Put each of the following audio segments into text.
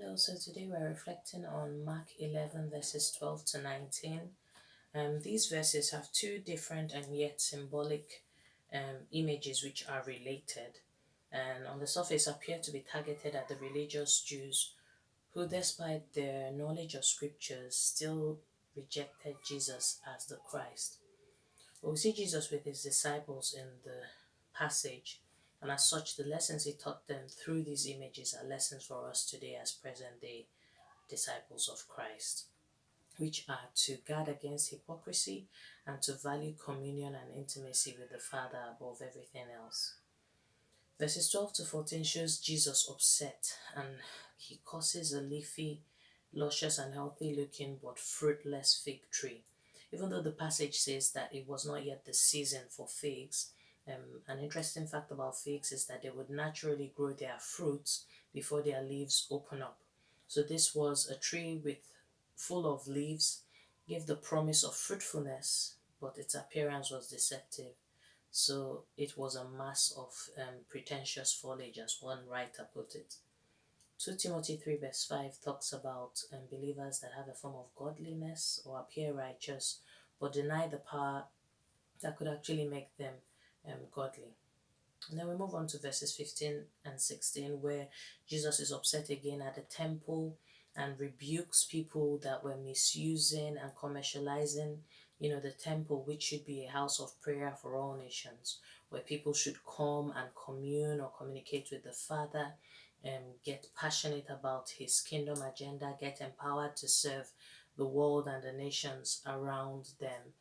Hello, so today we're reflecting on Mark 11, verses 12 to 19. These verses have two different and yet symbolic images which are related, and on the surface appear to be targeted at the religious Jews who, despite their knowledge of scriptures, still rejected Jesus as the Christ. But we see Jesus with his disciples in the passage, and as such, the lessons he taught them through these images are lessons for us today as present day disciples of Christ, which are to guard against hypocrisy and to value communion and intimacy with the Father above everything else. Verses 12 to 14 shows Jesus upset, and he causes a leafy, luscious, and healthy looking but fruitless fig tree. Even though the passage says that it was not yet the season for figs, an interesting fact about figs is that they would naturally grow their fruits before their leaves open up. So this was a tree with full of leaves, gave the promise of fruitfulness, but its appearance was deceptive. So it was a mass of pretentious foliage, as one writer put it. 2 Timothy 3 verse 5 talks about believers that have a form of godliness or appear righteous, but deny the power that could actually make them godly. And then we move on to verses 15 and 16, where Jesus is upset again at the temple and rebukes people that were misusing and commercializing, the temple, which should be a house of prayer for all nations, where people should come and commune or communicate with the Father, and get passionate about his kingdom agenda, get empowered to serve the world and the nations around them.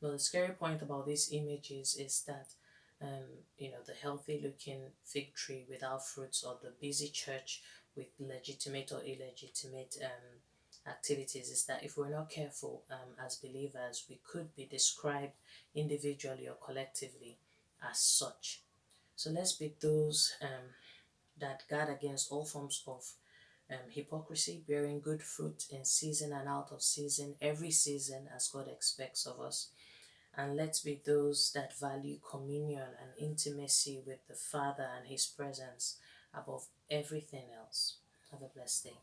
But the scary point about these images is that, the healthy looking fig tree without fruits, or the busy church with legitimate or illegitimate activities, is that if we're not careful as believers, we could be described individually or collectively as such. So let's be those that guard against all forms of hypocrisy, bearing good fruit in season and out of season, every season as God expects of us. And let's be those that value communion and intimacy with the Father and his presence above everything else. Have a blessed day.